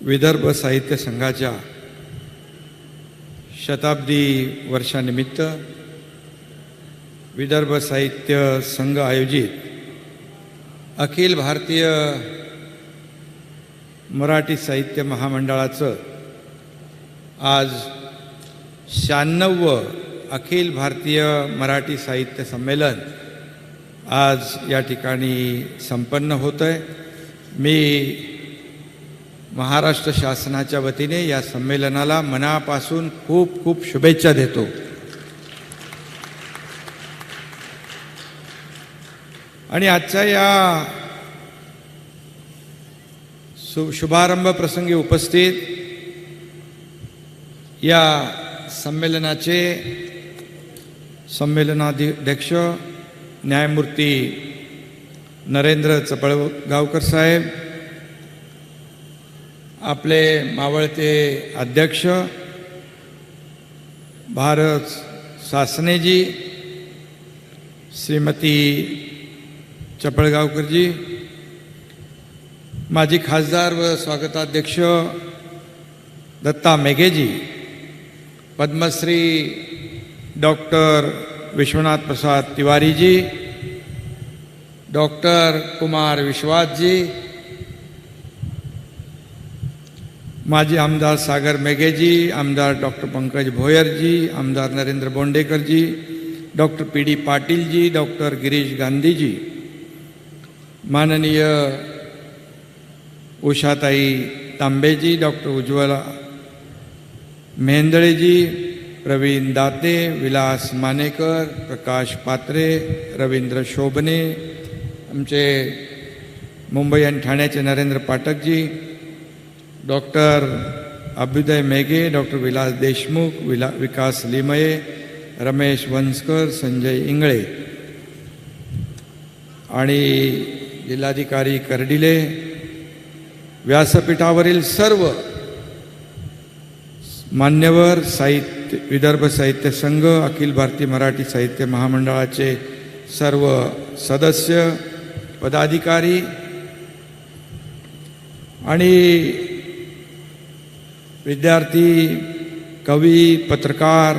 विदर्भ साहित्य संघाच्या शताब्दी वर्षानिमित्त विदर्भ साहित्य संघ आयोजित अखिल भारतीय मराठी साहित्य महामंडळाचं आज 96वे अखिल भारतीय मराठी साहित्य संमेलन आज या ठिकाणी संपन्न होतं आहे। मी महाराष्ट्र शासनाच्या वतीने या संमेलनाला मनापासून खूप खूप शुभेच्छा देतो। आणि आजच्या या शुभारंभ प्रसंगी उपस्थित या संमेलनाचे संमेलनाध्यक्ष न्यायमूर्ती नरेंद्र चपळगावकर साहेब, आपले मावळते अध्यक्ष भारत सासनेजी, श्रीमती चपळगावकरजी, माजी खासदार व स्वागताध्यक्ष दत्ता मेघेजी, पद्मश्री डॉक्टर विश्वनाथ प्रसाद तिवारी जी, डॉक्टर कुमार विश्वास जी, माजी आमदार सागर मेघेजी, आमदार डॉक्टर पंकज भोयर जी, आमदार नरेंद्र बोंडेकर जी, डॉक्टर पी.डी. पाटील जी, डॉक्टर गिरीश गांधी जी, माननीय उषाताई तांबे जी, डॉक्टर उज्ज्वला मेहेंदळे जी, प्रवीण दाते, विलास मानेकर, प्रकाश पात्रे, रवींद्र शोभने, आमचे मुंबई आणि ठाण्याचे नरेंद्र पाठक जी, डॉक्टर अभ्युदय मेघे, डॉक्टर विलास देशमुख, विकास लिमये, रमेश वंसकर, संजय इंगळे आणि जिल्हाधिकारी कर्डिले, व्यासपीठावरील सर्व मान्यवर, विदर्भ साहित्य संघ, अखिल भारतीय मराठी साहित्य महामंडळाचे सर्व सदस्य, पदाधिकारी आणि विद्यार्थी, कवी, पत्रकार,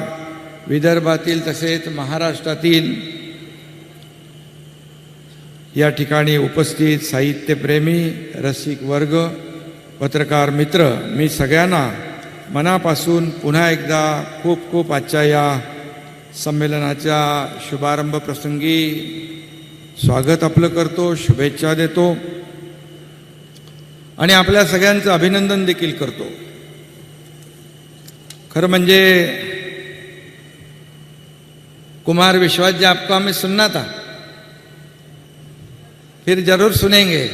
विदर्भातील तसेच महाराष्ट्रातील या ठिकाणी उपस्थित साहित्यप्रेमी, रसिक वर्ग, पत्रकार मित्र, मी सगळ्यांना मनापासून पुन्हा एकदा खूप खूप आजच्या या संमेलनाच्या शुभारंभ प्रसंगी स्वागत आपलं करतो, शुभेच्छा देतो आणि आपल्या सगळ्यांचं अभिनंदन देखील करतो। खरं म्हणजे कुमार विश्वास जी, आपको हमें सुनना था, फिर जरूर सुनेंगे,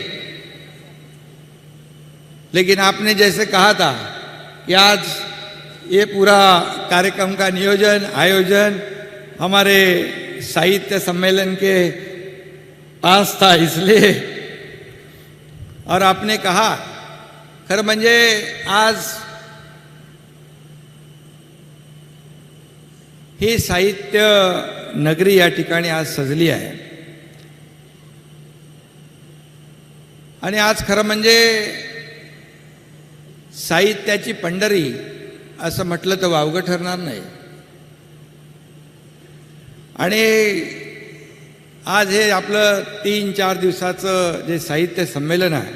लेकिन आपने जैसे कहा था कि आज ये पूरा कार्यक्रम का आयोजन हमारे साहित्य सम्मेलन के पास था, इसलिए, और आपने कहा, खरं म्हणजे आज ही साहित्य नगरी या ठिकाणी आज सजली आहे आणि आज खरं म्हणजे साहित्याची पंढरी असं म्हटलं तर वावगं ठरणार नाही। आणि आज हे आपलं 3-4 दिवसाचं जे साहित्य संमेलन आहे,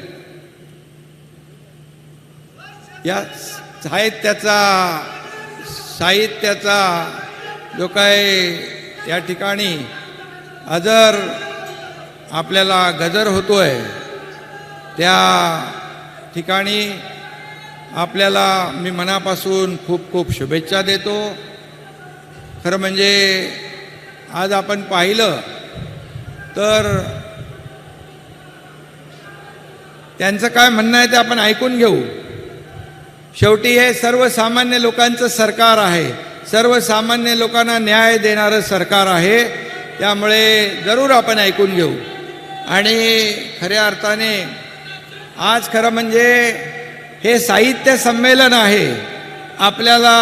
या साहित्याचा जो काय या ठिकाणी अजर आपल्याला गजर होतोय, त्या ठिकाणी आपल्याला मी मनापासून खूप खूप शुभेच्छा देतो। खरं म्हणजे आज आपण पाहिलं तर त्यांचं काय म्हणणं आहे ते आपण ऐकून घेऊ। शेवटी हे सर्वसामान्य लोकांचं सरकार आहे, सर्वसामान्य लोकांना न्याय देणारं सरकार आहे, त्यामुळे जरूर आपण ऐकून घेऊ। आणि खऱ्या अर्थाने आज खरं म्हणजे हे साहित्य संमेलन आहे, आपल्याला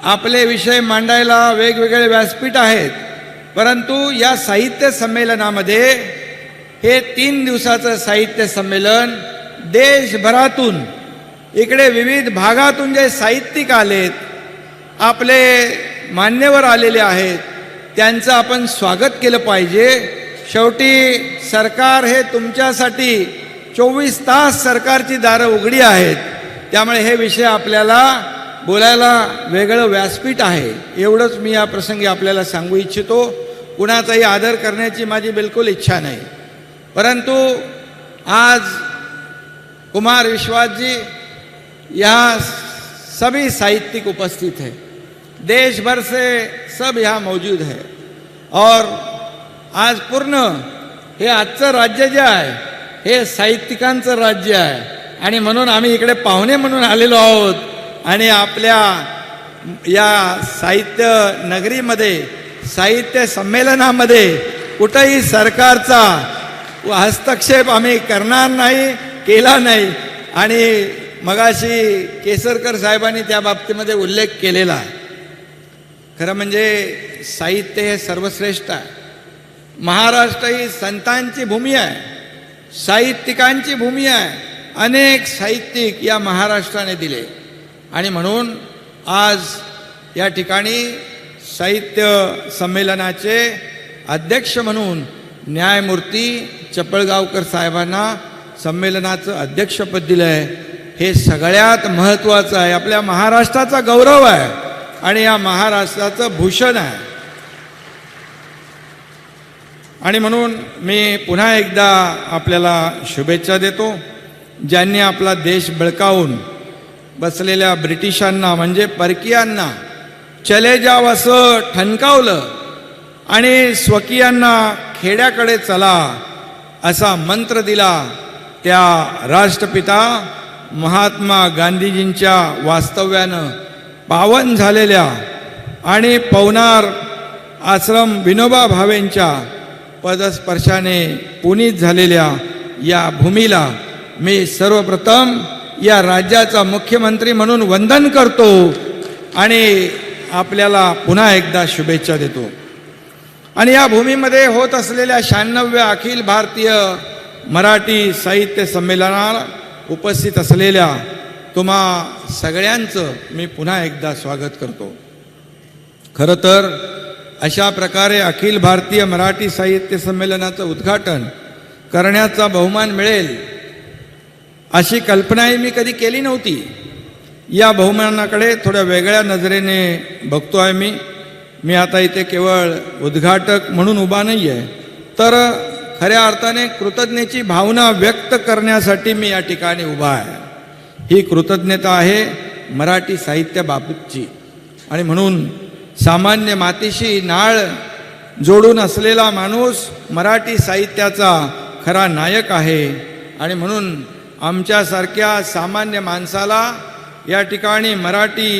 आपले विषय मांडायला वेगवेगळे व्यासपीठ आहेत, परंतु या साहित्य संमेलनामध्ये हे 3 दिवसाचं साहित्य संमेलन देशभरातून इकडे विविध भागातून जे साहित्यिक आलेत, आपले मान्यवर आलेले आहेत, त्यांचं आपण स्वागत केलं पाहिजे. शेवटी सरकार हे तुमच्यासाठी 24 तास सरकारची दारं उघडी आहेत. त्यामुळे हे विषय आपल्याला बोलायला वेगळं व्यासपीठ आहे. एवढंच मी या प्रसंगी आपल्याला सांगू इच्छितो. कुणाचाही आदर करण्याची माझी बिलकुल इच्छा नाही. परंतु आज कुमार विश्वास जी यहाँ सभी साहित्यिक उपस्थित हैं, देश भर से सब यहाँ मौजूद है. और आज पूर्ण हे आजचं राज्य जे आहे हे साहित्यिकांचं राज्य आहे. आणि म्हणून आम्ही इकडे पाहुणे म्हणून आलेलो आहोत. आणि आपल्या या साहित्य नगरीमध्ये, साहित्य संमेलनामध्ये कुठंही सरकारचा हस्तक्षेप आम्ही करणार नाही, केला नाही. आणि मगाशी केसरकर साहेबांनी त्या बाबतीमध्ये उल्लेख केलेला आहे. खरं म्हणजे साहित्य हे सर्वश्रेष्ठ आहे. महाराष्ट्र ही संतांची भूमी आहे, साहित्यिकांची भूमी आहे. अनेक साहित्यिक या महाराष्ट्राने दिले. आणि म्हणून आज या ठिकाणी साहित्य संमेलनाचे अध्यक्ष म्हणून न्यायमूर्ती चपळगावकर साहेबांना संमेलनाचं अध्यक्षपद दिलं आहे. हे सगळ्यात महत्त्वाचं आहे. आपल्या महाराष्ट्राचा गौरव आहे आणि या महाराष्ट्राचं भूषण आहे. आणि म्हणून मी पुन्हा एकदा आपल्याला शुभेच्छा देतो. ज्यांनी आपला देश बळकावून बसलेल्या ब्रिटिशांना म्हणजे परकीयांना चले जाव असं ठणकावलं आणि स्वकीयांना खेड्याकडे चला असा मंत्र दिला, त्या राष्ट्रपिता महात्मा गांधीजींच्या वास्तव्यानं पावन झालेल्या आणि पवनार आश्रम विनोबा भावेंच्या पदस्पर्शाने पुनीत झालेल्या या भूमीला मी सर्वप्रथम या राज्याचा मुख्यमंत्री म्हणून वंदन करतो आणि आपल्याला पुन्हा एकदा शुभेच्छा देतो. आणि या भूमीमध्ये होत असलेल्या 96व्या अखिल भारतीय मराठी साहित्य संमेलनाला उपस्थित असलेल्या तुम्हा सगळ्यांचं मी पुन्हा एकदा स्वागत करतो. खरं तर अशा प्रकारे अखिल भारतीय मराठी साहित्य संमेलनाचं उद्घाटन करण्याचा बहुमान मिळेल अशी कल्पनाही मी कधी केली नव्हती. या बहुमानाकडे थोड्या वेगळ्या नजरेने बघतो आहे मी आता इथे केवळ उद्घाटक म्हणून उभा नाही आहे, तर खऱ्या अर्थाने कृतज्ञतेची भावना व्यक्त करण्यासाठी मी या ठिकाणी उभा आहे. ही कृतज्ञता आहे मराठी साहित्याबाबतची. आणि म्हणून सामान्य मातीशी नाळ जोडून असलेला माणूस मराठी साहित्याचा खरा नायक आहे. आणि म्हणून आमच्यासारख्या सामान्य माणसाला या ठिकाणी मराठी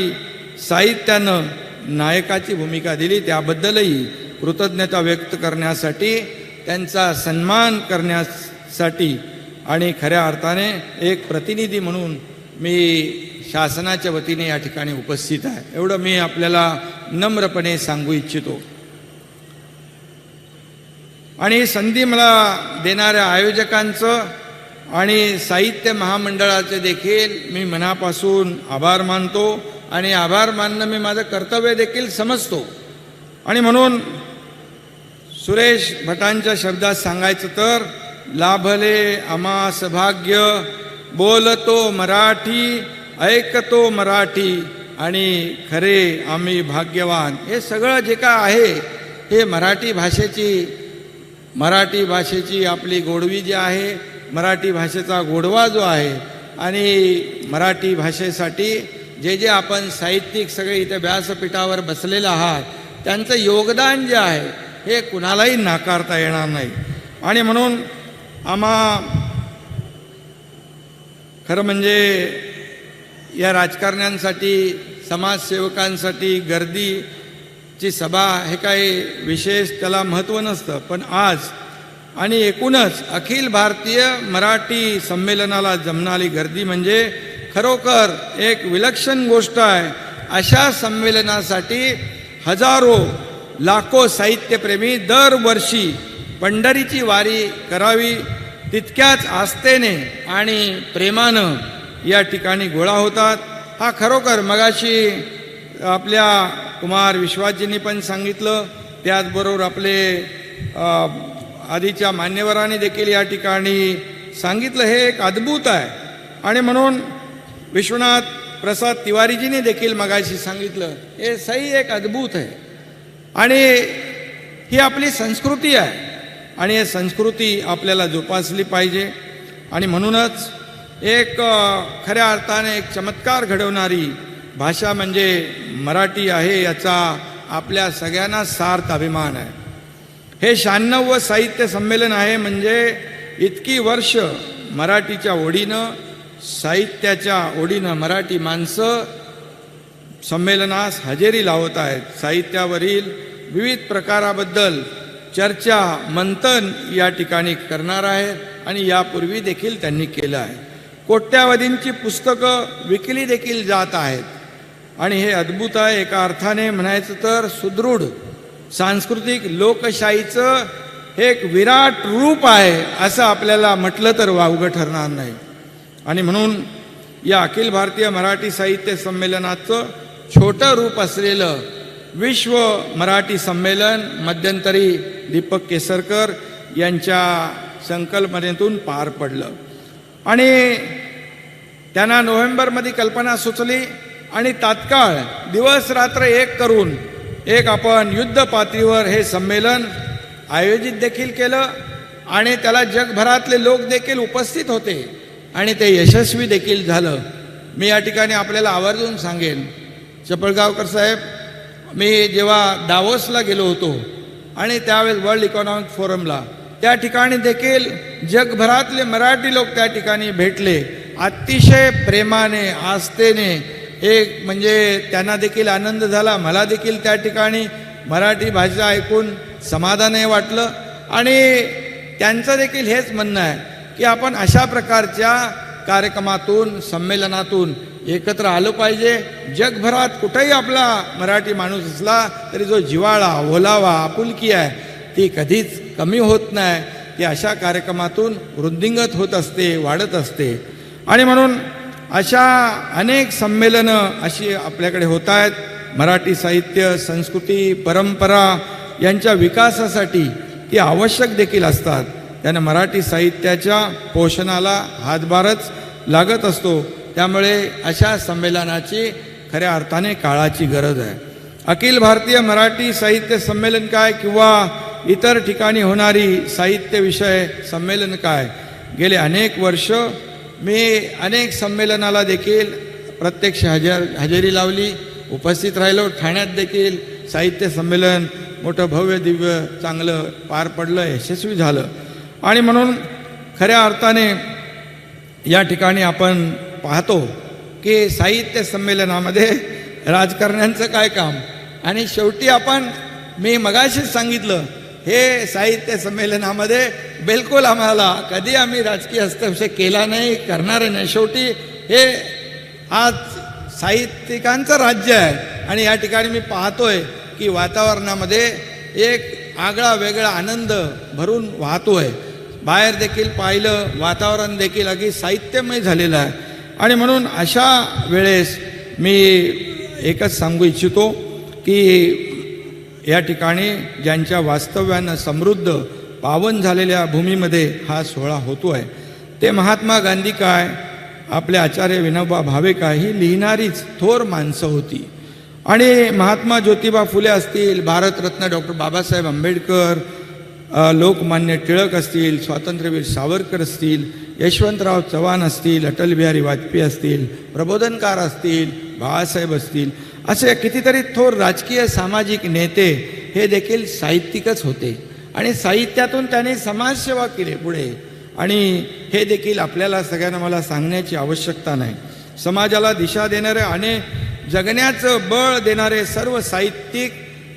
साहित्यानं नायकाची भूमिका दिली, त्याबद्दलही कृतज्ञता व्यक्त करण्यासाठी, त्यांचा सन्मान करण्यासाठी आणि खऱ्या अर्थाने एक प्रतिनिधी म्हणून मी शासनाच्या वतीने या ठिकाणी उपस्थित आहे. एवढं मी आपल्याला नम्रपणे सांगू इच्छितो. आणि संधी मला देणाऱ्या आयोजकांचं आणि साहित्य महामंडळाचे देखील मी मनापासून आभार मानतो आणि आभार मानणं मी माझं कर्तव्य देखील समजतो. आणि म्हणून सुरेश भटांच्या शब्दात सांगायचं तर, लाभले आम्हास भाग्य, बोलतो मराठी, ऐकतो मराठी आणि खरे आम्ही भाग्यवान. हे सगळं जे काय आहे हे मराठी भाषेची आपली गोडवी जी आहे, मराठी भाषेचा गोडवा जो आहे, आणि मराठी भाषेसाठी जे आपण साहित्यिक सगळे इथे व्यासपीठावर बसलेले आहात, त्यांचं योगदान जे आहे हे कुणालाही नाकारता येणार नाही. आणि म्हणून आम्हा खरं म्हणजे या राजकारण्यांसाठी, समाजसेवकांसाठी गर्दीची सभा हे काही विशेष त्याला महत्त्व नसतं, पण आज आणि एकूणच अखिल भारतीय मराठी संमेलनाला जमणारी गर्दी म्हणजे खरोखर एक विलक्षण गोष्ट आहे. अशा संमेलनासाठी हजारो लाखो साहित्यप्रेमी दरवर्षी पंढरीची वारी करावी तितक्याच आस्थेने आणि प्रेमानं या ठिकाणी गोळा होतात. हा खरोखर मगाशी आपल्या कुमार विश्वासजींनी पण सांगितलं, त्याचबरोबर आपले आधीच्या मान्यवरांनी देखील या ठिकाणी सांगितलं. हे एक अद्भुत आहे. आणि म्हणून विश्वनाथ प्रसाद तिवारीजींनी देखील मगाशी सांगितलं, हे सही एक अद्भुत आहे. आणि ही आपली संस्कृती आहे आणि ही संस्कृती आपल्याला जोपासली पाहिजे. आणि म्हणूनच एक खऱ्या अर्थाने एक चमत्कार घडवणारी भाषा म्हणजे मराठी आहे, याचा आपल्या सगळ्यांना सार्थ अभिमान आहे. हे 96वं साहित्य संमेलन आहे. म्हणजे इतकी वर्ष मराठीच्या ओढीनं, साहित्याच्या ओढीनं मराठी माणसं संमेलनास हजेरी लावत आहेत. साहित्यावरील विविध प्रकाराबद्दल चर्चा, मंथन या ठिकाणी करणार आहेत आणि यापूर्वी देखील त्यांनी केलं आहे. कोट्यावधींची पुस्तकं विकली देखील जात आहेत. आणि हे अद्भुत आहे. एका अर्थाने म्हणायचं तर सुदृढ सांस्कृतिक लोकशाहीचं हे एक विराट रूप आहे, असं आपल्याला म्हटलं तर वावगं ठरणार नाही. आणि म्हणून या अखिल भारतीय मराठी साहित्य संमेलनाचं छोटं रूप असलेलं विश्व मराठी संमेलन मध्यंतरी दीपक केसरकर यांच्या संकल्पनेतून पार पडलं. आणि त्यांना नोव्हेंबरमध्ये कल्पना सुचली आणि तात्काळ दिवस रात्र एक करून एक आपण युद्ध पातळीवर हे संमेलन आयोजित देखील केलं. आणि त्याला जगभरातले लोक देखील उपस्थित होते आणि ते यशस्वी देखील झालं. मी या ठिकाणी आपल्याला आवर्जून सांगेन, चपळगावकर साहेब, मी जेव्हा दावोसला गेलो होतो आणि त्यावेळेस वर्ल्ड इकॉनॉमिक फोरमला, त्या ठिकाणी देखील जगभरातले मराठी लोक त्या ठिकाणी भेटले. अतिशय प्रेमाने, आस्थेने, एक म्हणजे त्यांना देखील आनंद झाला. मला देखील त्या ठिकाणी मराठी भाषा ऐकून समाधानही वाटलं. आणि त्यांचं देखील हेच म्हणणं आहे की आपण अशा प्रकारच्या कार्यक्रमातून, संमेलनातून एकत्र आलं पाहिजे. जगभरात कुठेही आपला मराठी माणूस असला तरी जो जिव्हाळा, ओलावा, आपुलकी आहे ती कधीच कमी होत नाही. ती अशा कार्यक्रमातून वृद्धिंगत होत असते, वाढत असते. आणि म्हणून अशा अनेक संमेलनं अशी आपल्याकडे होत आहेत. मराठी साहित्य, संस्कृती, परंपरा यांच्या विकासासाठी ती आवश्यक देखील असतात. त्यानं मराठी साहित्याच्या पोषणाला हातभारच लागत असतो. त्यामुळे अशा संमेलनाची खऱ्या अर्थाने काळाची गरज आहे. अखिल भारतीय मराठी साहित्य संमेलन काय किंवा इतर ठिकाणी होणारी साहित्य विषय संमेलन काय, गेले अनेक वर्ष मी अनेक संमेलनाला देखील प्रत्यक्ष हजेरी लावली, उपस्थित राहिलो. ठाण्यात देखील साहित्य संमेलन मोठं भव्य दिव्य चांगलं पार पडलं, यशस्वी झालं. आणि म्हणून खऱ्या अर्थाने या ठिकाणी आपण पाहतो की साहित्य संमेलनामध्ये राजकारण्यांचं काय काम. आणि शेवटी मी मगाशीच सांगितलं, हे साहित्य संमेलनामध्ये बिलकुल आम्हाला कधी आम्ही राजकीय हस्तक्षेप केला नाही, करणार नाही. शेवटी हे आज साहित्यिकांचं राज्य आहे. आणि या ठिकाणी मी पाहतोय की वातावरणामध्ये एक आगळा वेगळा आनंद भरून वाहतोय. बाहेर देखील पाहिलं, वातावरण देखील अगदी साहित्यमय झालेलं आहे. आणि म्हणून अशा वेळेस मी एकच सांगू इच्छितो की या ठिकाणी ज्यांच्या वास्तव्यानं समृद्ध पावन झालेल्या भूमीमध्ये हा सोहळा होतो आहे ते महात्मा गांधी काय, आपले आचार्य विनोबा भावे काय, ही लिहिणारीच थोर माणसं होती. आणि महात्मा ज्योतिबा फुले असतील, भारतरत्न डॉक्टर बाबासाहेब आंबेडकर, लोकमान्य टिळक असतील, स्वातंत्र्यवीर सावरकर असतील, यशवंतराव चव्हाण असतील, अटल बिहारी वाजपेयी असतील, प्रबोधनकार असतील, बाळासाहेब असतील, असे कितीतरी थोर राजकीय सामाजिक नेते हे देखील साहित्यिकच होते. आणि साहित्यातून त्यांनी समाजसेवा केली पुढे. आणि हे देखील आपल्याला सगळ्यांना मला सांगण्याची आवश्यकता नाही. समाजाला दिशा देणारे आणि जगण्याचं बळ देणारे सर्व साहित्यिक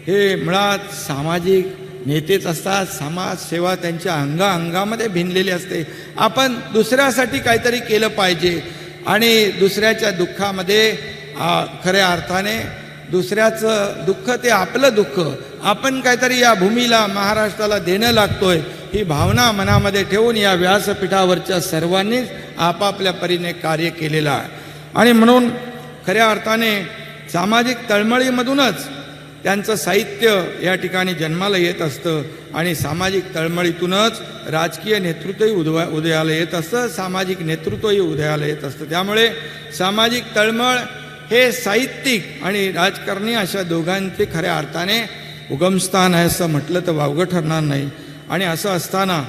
हे मुळात सामाजिक नेतेच असतात. समाजसेवा त्यांच्या अंगामध्ये भिनलेली असते. आपण दुसऱ्यासाठी काहीतरी केलं पाहिजे आणि दुसऱ्याच्या दुःखामध्ये खऱ्या अर्थाने दुसऱ्याचं दुःख ते आपलं दुःख, आपण काहीतरी या भूमीला, महाराष्ट्राला देणं लागतोय ही भावना मनामध्ये ठेवून या व्यासपीठावरच्या सर्वांनीच आपापल्या परीने कार्य केलेलं आहे. आणि म्हणून खऱ्या अर्थाने सामाजिक तळमळीमधूनच त्यांचं साहित्य या ठिकाणी जन्माला येत असतं आणि सामाजिक तळमळीतूनच राजकीय नेतृत्वही उदयाला येत असतं, सामाजिक नेतृत्वही उदयाला येत असतं. त्यामुळे सामाजिक तळमळ हे साहित्यिक आणि राजकारणी अशा दोघांचे खऱ्या अर्थाने उगमस्थान आहे असं म्हटलं तर वावगं ठरणार नाही. आणि असं असताना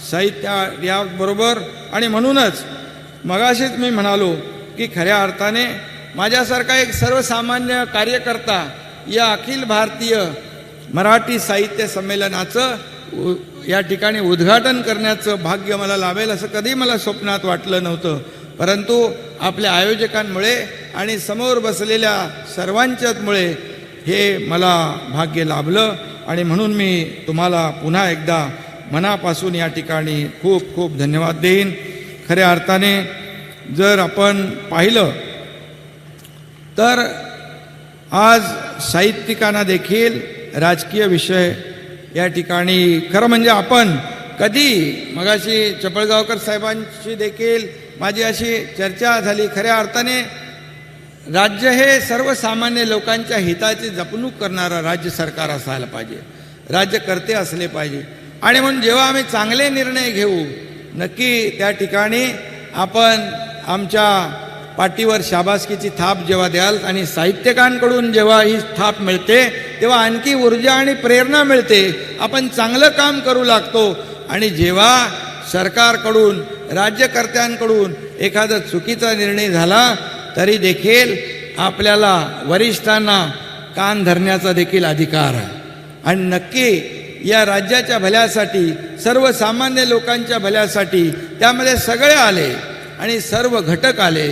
साहित्य याबरोबर आणि म्हणूनच मगाशीच मी म्हणालो की खऱ्या अर्थाने माझ्यासारखा एक सर्वसामान्य कार्यकर्ता या अखिल भारतीय मराठी साहित्य संमेलनाचं या ठिकाणी उद्घाटन करण्याचं भाग्य मला लाभेल असं कधी मला स्वप्नात वाटलं नव्हतं. परंतु आपल्या आयोजकांमुळे आणि समोर बसलेल्या सर्वांच्याचमुळे हे मला भाग्य लाभलं. आणि म्हणून मी तुम्हाला पुन्हा एकदा मनापासून या ठिकाणी खूप खूप धन्यवाद देईन. खऱ्या अर्थाने जर आपण पाहिलं तर आज साहित्यिकांना देखील राजकीय विषय या ठिकाणी खरं म्हणजे आपण कधी मगाशी चपळगावकर साहेबांशी देखील माझी अशी चर्चा झाली. खऱ्या अर्थाने राज्य हे सर्वसामान्य लोकांच्या हिताची जपणूक करणारं राज्य सरकार असायला पाहिजे, राज्यकर्ते असले पाहिजे. आणि म्हणून जेव्हा आम्ही चांगले निर्णय घेऊ नक्की त्या ठिकाणी आपण आमच्या पाठीवर शाबासकीची थाप जेव्हा द्याल आणि साहित्यिकांकडून जेव्हा ही थाप मिळते तेव्हा आणखी ऊर्जा आणि प्रेरणा मिळते, आपण चांगलं काम करू लागतो. आणि जेव्हा सरकारकडून राज्यकर्त्यांकडून एखादा चुकीचा निर्णय झाला तरी देखील आपल्याला वरिष्ठांना कान धरण्याचा देखील अधिकार आहे. आणि नक्की या राज्याच्या भल्यासाठी सर्वसामान्य लोकांच्या भल्यासाठी त्यामध्ये सगळे आले आणि सर्व घटक आले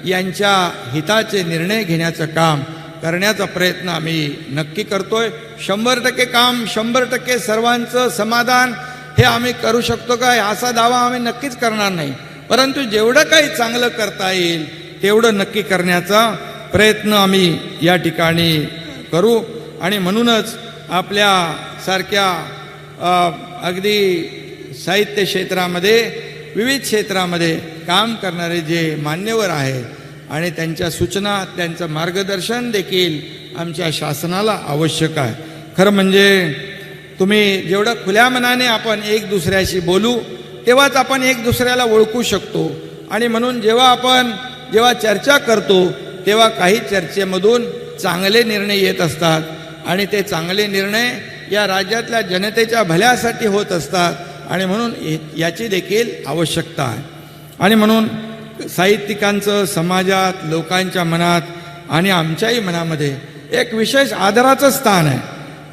यांच्या हिताचे निर्णय घेण्याचं काम करण्याचा प्रयत्न आम्ही नक्की करतोय. 100% काम 100% सर्वांचं समाधान हे आम्ही करू शकतो काय असा दावा आम्ही नक्कीच करणार नाही. परंतु जेवढं काही चांगलं करता येईल तेवढं नक्की करण्याचा प्रयत्न आम्ही या ठिकाणी करू. आणि म्हणूनच आपल्यासारख्या अगदी साहित्य क्षेत्रामध्ये विविध क्षेत्रामध्ये काम करणारे जे मान्यवर आहेत आणि त्यांच्या सूचना त्यांचं मार्गदर्शन देखील आमच्या शासनाला आवश्यक आहे. खरं म्हणजे तुम्ही जेवढं खुल्या मनाने आपण एक दुसऱ्याशी बोलू तेव्हाच आपण एक दुसऱ्याला ओळखू शकतो. आणि म्हणून जेव्हा चर्चा करतो तेव्हा काही चर्चेमधून चांगले निर्णय येत असतात आणि ते चांगले निर्णय या राज्यातल्या जनतेच्या भल्यासाठी होत असतात. आणि म्हणून याची देखील आवश्यकता आहे. आणि म्हणून साहित्यिकांचं समाजात लोकांच्या मनात आणि आमच्याही मनामध्ये एक विशेष आदराचं स्थान आहे.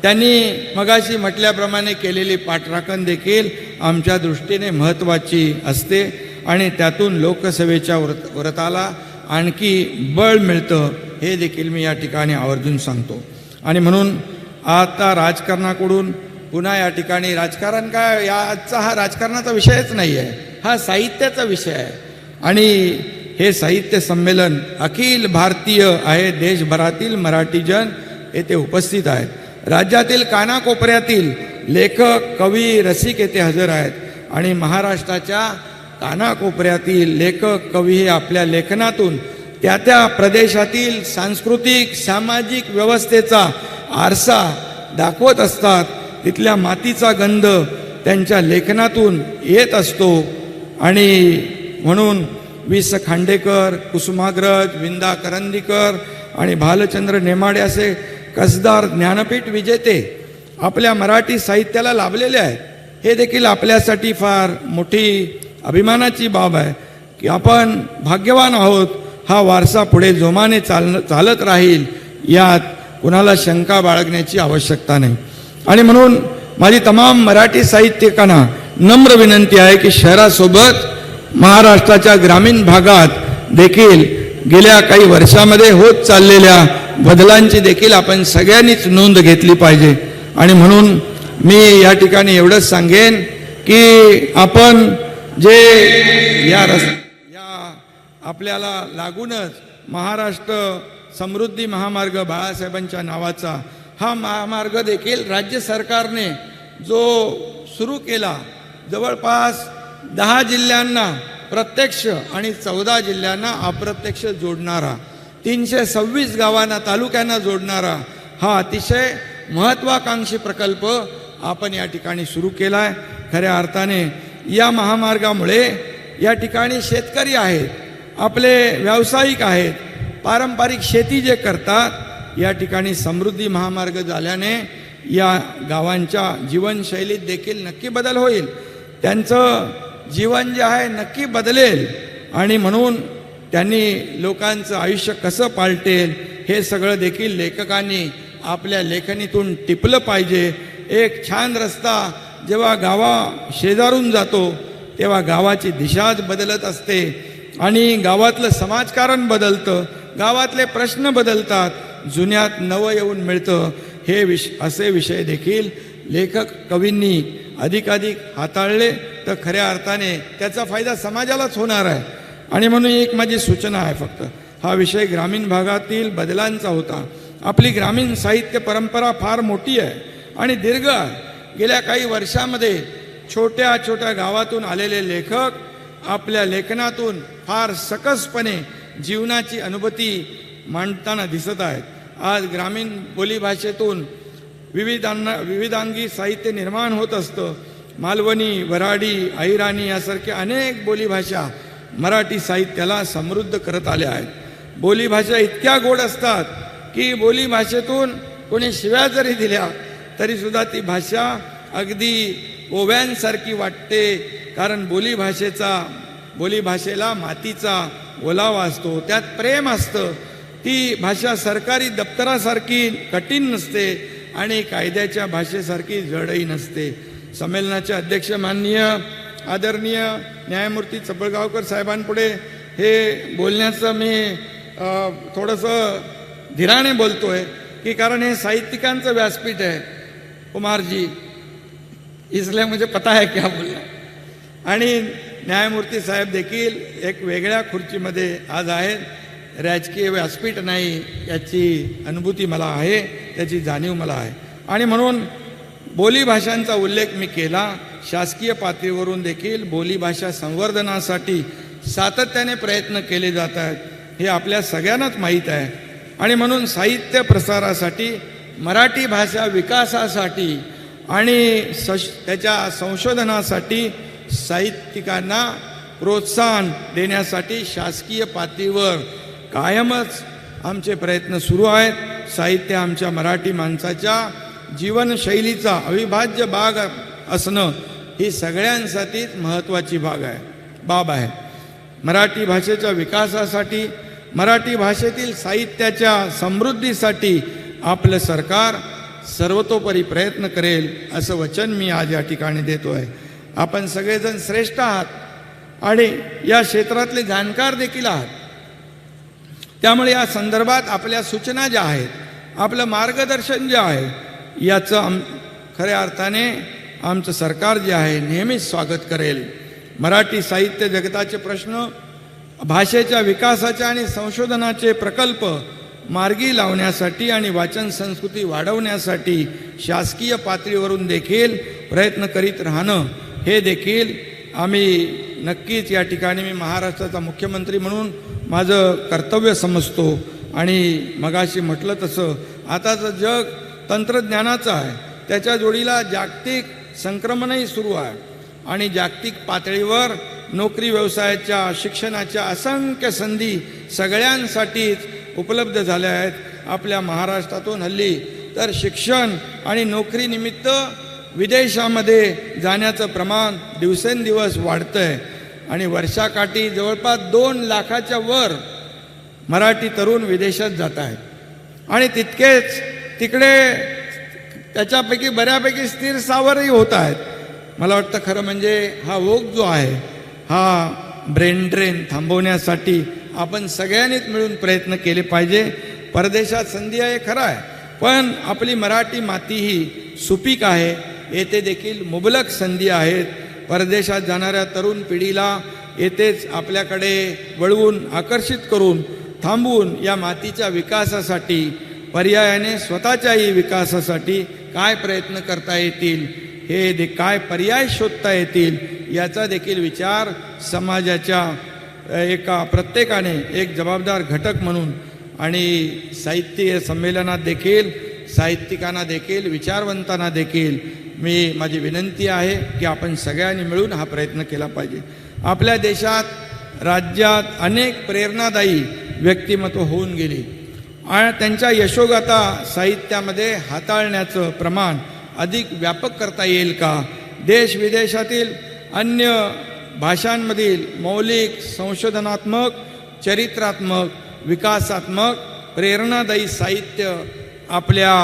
त्यांनी मगाशी म्हटल्याप्रमाणे केलेली पाठराखण देखील आमच्या दृष्टीने महत्त्वाची असते आणि त्यातून लोकसेवेच्या व्रताला आणखी बळ मिळतं हे देखील मी या ठिकाणी आवर्जून सांगतो. आणि म्हणून आता राजकारणाकडून पुन्हा या ठिकाणी राजकारण काय आजचा हा राजकारणाचा विषयच नाही आहे, हा साहित्याचा विषय आहे. आणि हे साहित्य संमेलन अखिल भारतीय आहे. देशभरातील मराठीजन येथे उपस्थित आहेत. राज्यातील कानाकोपऱ्यातील लेखक कवी रसिक येथे हजर आहेत. आणि महाराष्ट्राच्या कानाकोपऱ्यातील लेखक कवी हे आपल्या लेखनातून त्या त्या प्रदेशातील सांस्कृतिक सामाजिक व्यवस्थेचा आरसा दाखवत असतात. तिथल्या मातीचा गंध त्यांच्या लेखनातून येत असतो. आणि म्हणून वि स खांडेकर, कुसुमाग्रज, विंदा करंदीकर आणि भालचंद्र नेमाडे असे कसदार ज्ञानपीठ विजेते आपल्या मराठी साहित्याला लाभलेले आहेत. हे देखील आपल्यासाठी फार मोठी अभिमानाची बाब आहे की आपण भाग्यवान आहोत. हा वारसा पुढे जोमाने चालत राहील यात कुणाला शंका बाळगण्याची आवश्यकता नाही. आणि म्हणून माझी तमाम मराठी साहित्यिकांना नम्र विनंती आहे की शहरासोबत महाराष्ट्राच्या ग्रामीण भागात देखील गेल्या काही वर्षामध्ये होत चाललेल्या बदलांची देखील आपण सगळ्यांनीच नोंद घेतली पाहिजे. आणि म्हणून मी या ठिकाणी एवढंच सांगेन की आपण जे या आपल्याला लागूनच महाराष्ट्र समृद्धी महामार्ग बाळासाहेबांच्या नावाचा हा महामार्ग देखील राज्य सरकारने जो सुरू केला जवळपास 10 जिल्ह्यांना प्रत्यक्ष आणि 14 जिल्ह्यांना अप्रत्यक्ष जोडणारा, 326 गावांना तालुक्यांना जोडणारा हा अतिशय महत्त्वाकांक्षी प्रकल्प आपण या ठिकाणी सुरू केला आहे. खऱ्या अर्थाने या महामार्गामुळे या ठिकाणी शेतकरी आहेत, आपले व्यावसायिक आहेत, पारंपरिक शेती जे करतात, या ठिकाणी समृद्धी महामार्ग झाल्याने या गावांच्या जीवनशैलीत देखील नक्की बदल होईल. त्यांचं जीवन जे आहे नक्की बदलेल आणि म्हणून त्यांनी लोकांचं आयुष्य कसं पालटेल हे सगळं देखील लेखकांनी आपल्या लेखणीतून टिपलं पाहिजे. एक छान रस्ता जेव्हा गावा शेजारून जातो तेव्हा गावाची दिशाच बदलत असते आणि गावातलं समाजकारण बदलतं, गावातले प्रश्न बदलतात, जुन्यात नवं येऊन मिळतं. हे असे विषय देखील लेखक कवींनी अधिकाधिक हाताळले तर खऱ्या अर्थाने त्याचा फायदा समाजालाच होणार आहे. आणि म्हणून एक माझी सूचना आहे, फक्त हा विषय ग्रामीण भागातील बदलांचा होता. आपली ग्रामीण साहित्य परंपरा फार मोठी आहे आणि दीर्घ आहे. गेल्या काही वर्षामध्ये छोट्या छोट्या गावातून आलेले लेखक आपल्या लेखनातून फार सकसपणे जीवनाची अनुभूती मांडताना दिसत आहेत. आज ग्रामीण बोलीभाषेतून विविधांगी साहित्य निर्माण होत असतं. मालवणी, वऱ्हाडी, अहिराणी यासारख्या अनेक बोलीभाषा मराठी साहित्याला समृद्ध करत आल्या आहेत. बोलीभाषा इतक्या गोड असतात की बोलीभाषेतून कोणी शिव्या जरी दिल्या तरीसुद्धा ती भाषा अगदी ओव्यांसारखी वाटते, कारण बोलीभाषेला मातीचा ओलावा असतो, त्यात प्रेम असतं. ती भाषा सरकारी दप्तरासारखी कठीण नसते आणि कायद्याच्या भाषेसारखी जडही नसते. संमेलनाचे अध्यक्ष माननीय आदरणीय न्यायमूर्ती चपळगावकर साहेबांपुढे हे बोलण्याचं मी थोडंसं धीराने बोलतोय की कारण हे साहित्यिकांचं व्यासपीठ आहे कुमार जी, इसलिए मुझे पता है क्या बोलना. आणि न्यायमूर्ती साहेब देखील एक वेगळ्या खुर्चीमध्ये आज आहेत. राजकीय व्यासपीठ नाही याची अनुभूती मला आहे, त्याची जाणीव मला आहे. आणि म्हणून बोलीभाषांचा उल्लेख मी केला. शासकीय पातळीवरून देखील बोलीभाषा संवर्धनासाठी सातत्याने प्रयत्न केले जात आहेत, हे आपल्या सगळ्यांनाच माहीत आहे. आणि म्हणून साहित्य प्रसारासाठी, मराठी भाषा विकासासाठी आणि त्याच्या संशोधनासाठी साहित्यिकांना प्रोत्साहन देण्यासाठी शासकीय पातळीवर कायमच आमचे प्रयत्न सुरू आहेत. साहित्य आमच्या मराठी माणसाच्या जीवनशैलीचा अविभाज्य भाग असणं ही सगळ्यांसाठीच महत्त्वाची बाब आहे. मराठी भाषेच्या विकासासाठी, मराठी भाषेतील साहित्याच्या समृद्धीसाठी आपलं सरकार सर्वतोपरी प्रयत्न करेल असं वचन मी आज या ठिकाणी देतो आहे. आपण सगळेजण श्रेष्ठ आहात आणि या क्षेत्रातले जाणकार देखील आहात. त्यामुळे या संदर्भात आपल्या सूचना ज्या आहेत, आपलं मार्गदर्शन जे आहे, याचं खऱ्या अर्थाने आमचं सरकार जे आहे नेहमीच स्वागत करेल. मराठी साहित्य जगताचे प्रश्न, भाषेच्या विकासाचे आणि संशोधनाचे प्रकल्प मार्गी लावण्यासाठी आणि वाचन संस्कृती वाढवण्यासाठी शासकीय पातळीवरून देखील प्रयत्न करीत राहणं हे देखील आम्ही नक्कीच या ठिकाणी मी महाराष्ट्राचा मुख्यमंत्री म्हणून माझं कर्तव्य समजतो. आणि मगाशी म्हटलं तसं आताचं जग तंत्रज्ञानाचं आहे, त्याच्या जोडीला जागतिक संक्रमणही सुरू आहे आणि जागतिक पातळीवर नोकरी, व्यवसायाच्या, शिक्षणाच्या असंख्य संधी सगळ्यांसाठीच उपलब्ध झाल्या आहेत. आपल्या महाराष्ट्रातून हल्ली तर शिक्षण आणि नोकरीनिमित्त विदेशामध्ये जाण्याचं प्रमाण दिवसेंदिवस वाढतं आहे आणि वर्षाकाठी जवळपास 2 लाखाच्या वर मराठी तरुण विदेशात जात आहेत आणि तितकेच तिकडे त्याच्यापैकी बऱ्यापैकी स्थिर स्थावरही होत आहेत. मला वाटतं खरं म्हणजे हा ओघ जो आहे, हा ब्रेन ड्रेन थांबवण्यासाठी आपण सगळ्यांनीच मिळून प्रयत्न केले पाहिजे. परदेशात संधी आहे खरं आहे, पण आपली मराठी माती ही सुपीक आहे. येथे देखील मुबलक संधी आहेत. परदेशात जाणाऱ्या तरुण पिढीला येथेच आपल्याकडे वळवून आकर्षित करून थांबवून या मातीच्या विकासासाठी, पर्यायाने स्वतःच्याही विकासासाठी काय प्रयत्न करता येतील काय पर्याय शोधता येतील याचा देखील विचार समाजाच्या एका प्रत्येकाने एक जबाबदार घटक म्हणून आणि साहित्य संमेलनात देखील साहित्यिकांना देखील विचारवंतांना देखील माझी विनंती आहे की आपण सगळ्यांनी मिळून हा प्रयत्न केला पाहिजे. आपल्या देशात राज्यात अनेक प्रेरणादायी व्यक्तिमत्व होऊन गेली आणि त्यांच्या यशोगाथा साहित्यामध्ये हाताळण्याचं प्रमाण अधिक व्यापक करता येईल का? देश विदेशातील अन्य भाषांमधील मौलिक संशोधनात्मक चरित्रात्मक विकासात्मक प्रेरणादायी साहित्य आपल्या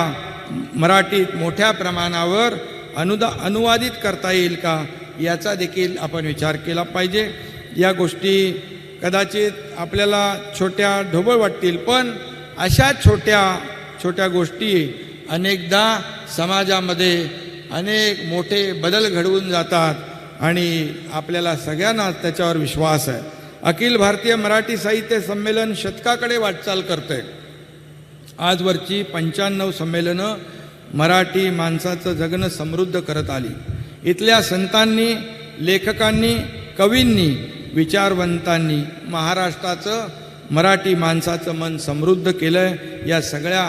मराठीत मोठ्या प्रमाणावर अनुवादित करता येईल का याचा देखील आपण विचार केला पाहिजे. या गोष्टी कदाचित आपल्याला छोट्या ढोबळ वाटतील, पण अशा छोट्या छोट्या गोष्टी अनेकदा समाजामध्ये अनेक मोठे बदल घडवून जातात आणि आपल्याला सगळ्यांना त्याच्यावर विश्वास आहे. अखिल भारतीय मराठी साहित्य संमेलन शतकाकडे वाटचाल करते. आजवरची 95 संमेलनं मराठी माणसाचं जगणं समृद्ध करत आली. इथल्या संतांनी, लेखकांनी, कवींनी, विचारवंतांनी महाराष्ट्राचं मराठी माणसाचं मन समृद्ध केलं आहे. या सगळ्या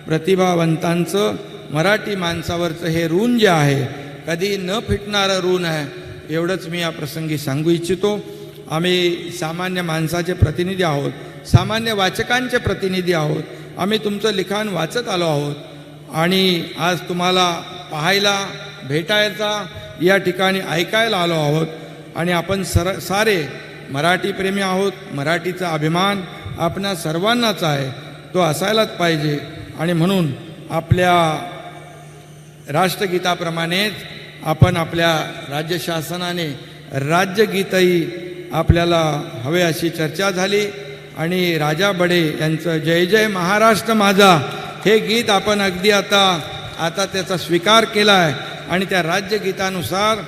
प्रतिभावंतांचं मराठी माणसावरचं हे ऋण जे आहे कधी न फिटणारं ऋण आहे, एवढंच मी या प्रसंगी सांगू इच्छितो. आम्ही सामान्य माणसाचे प्रतिनिधी आहोत, सामान्य वाचकांचे प्रतिनिधी आहोत. आम्ही तुमचं लिखाण वाचत आलो आहोत आणि आज तुम्हाला पाहायला भेटायचा या ठिकाणी ऐकायला आलो आहोत आणि आपण सारे मराठी प्रेमी आहोत. मराठीचा अभिमान आपणा सर्वांनाच आहे, तो असायलाच पाहिजे. आणि म्हणून आपल्या राष्ट्रगीताप्रमाणेच आपण आपल्या राज्य शासनाने राज्यगीतही आपल्याला हवे अशी चर्चा झाली आणि राजा बडे यांचं जय जय महाराष्ट्र माझा हे गीत आपण अगदी आता त्याचा स्वीकार केला आहे आणि त्या राज्यगीतानुसार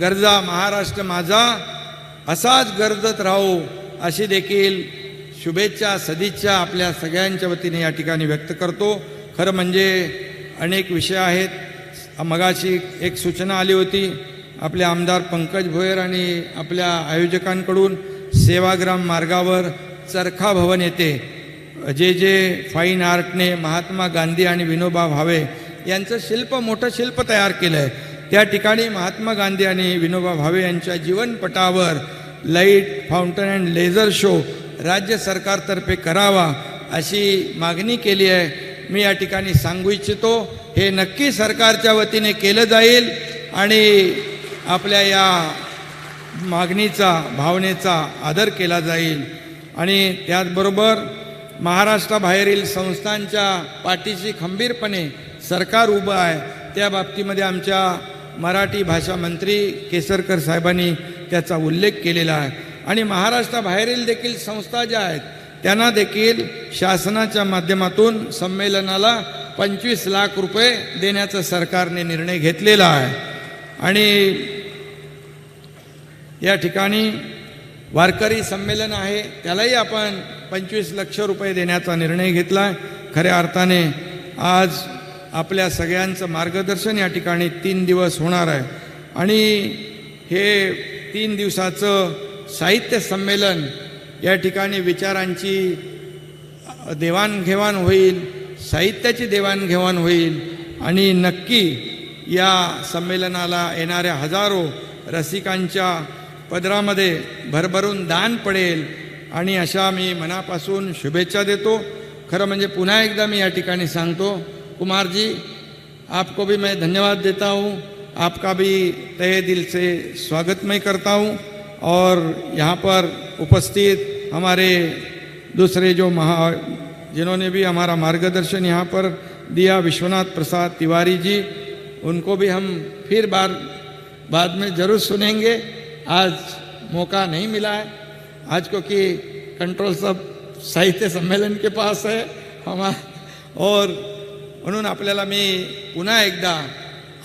गरजा महाराष्ट्र माझा असाच गरजत राहू अशी देखील शुभेच्छा सदिच्छा आपल्या सगळ्यांच्या वतीने या ठिकाणी व्यक्त करतो. खरं म्हणजे अनेक विषय आहेत. मगाशी एक सूचना आली होती आपले आमदार पंकज भोयर आणि आपल्या आयोजकांकडून सेवाग्राम मार्गावर चरखा भवन येथे जे फाईन आर्टने महात्मा गांधी आणि विनोबा भावे यांचं मोठं शिल्प तयार केलं आहे. त्या ठिकाणी महात्मा गांधी आणि विनोबा भावे यांच्या जीवनपटावर light fountain and laser show राज्य सरकारतर्फे करावा अशी मागणी केली आहे. मी या ठिकाणी सांगू इच्छितो हे नक्की सरकारच्या वतीने केलं जाईल आणि आपल्या या मागणीचा भावनेचा आदर केला जाईल. आणि त्याचबरोबर महाराष्ट्राबाहेरील संस्थांच्या पाठीशी खंबीरपणे सरकार उभं आहे. त्या बाबतीमध्ये आमच्या मराठी भाषा मंत्री केसरकर साहेबांनी त्याचा उल्लेख केलेला आहे. आणि महाराष्ट्राबाहेरील देखील संस्था ज्या आहेत त्यांना देखील शासनाच्या माध्यमातून संमेलनाला 25 लाख रुपये देण्याचा सरकारने निर्णय घेतलेला आहे. आणि या ठिकाणी वारकरी संमेलन आहे त्यालाही आपण 25 लाख रुपये देण्याचा निर्णय घेतला आहे. खऱ्या अर्थाने आज आपल्या सगळ्यांचं मार्गदर्शन या ठिकाणी 3 दिवस होणार आहे आणि हे 3 दिवसाचं साहित्य संमेलन या ठिकाणी विचारांची देवाणघेवाण होईल, साहित्याची देवाणघेवाण होईल आणि नक्की या संमेलनाला येणाऱ्या हजारो रसिकांच्या पदरामध्ये भरभरून दान पडेल आणि अशा मी मनापासून शुभेच्छा देतो. खरं म्हणजे पुन्हा एकदा मी या ठिकाणी सांगतो, कुमार जी आपको भी मैं धन्यवाद देता हूँ, आपका भी तहे दिल से स्वागत मैं करता हूँ. और यहाँ पर उपस्थित हमारे दूसरे जो जिन्होंने भी हमारा मार्गदर्शन यहाँ पर दिया, विश्वनाथ प्रसाद तिवारी जी, उनको भी हम फिर बाद में ज़रूर सुनेंगे. आज मौका नहीं मिला है आज, क्योंकि कंट्रोल सब साहित्य सम्मेलन के पास है और म्हणून आपल्याला मी पुन्हा एकदा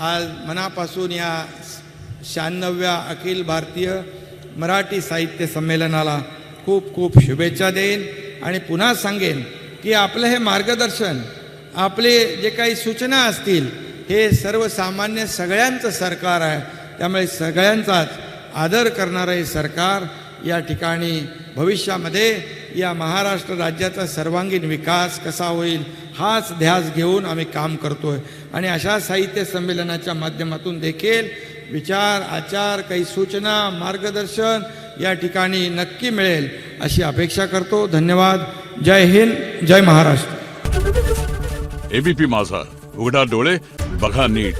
आज मनापासून या 96व्या अखिल भारतीय मराठी साहित्य संमेलनाला खूप खूप शुभेच्छा देईन आणि पुन्हा सांगेन की आपलं हे मार्गदर्शन, आपले जे काही सूचना असतील हे सर्वसामान्य सगळ्यांचं सरकार आहे. त्यामुळे सगळ्यांचाच आदर करणारं हे सरकार या ठिकाणी भविष्यामध्ये या महाराष्ट्र राज्याचा सर्वांगीण विकास कसा होईल हाच ध्यास घेऊन आम्ही काम करतोय. आणि अशा साहित्य संमेलनाच्या माध्यमातून देखील विचार, आचार, काही सूचना, मार्गदर्शन या ठिकाणी नक्की मिळेल अशी अपेक्षा करतो. धन्यवाद. जय हिंद, जय महाराष्ट्र. एबीपी माझा, उघडा डोळे बघा नीट.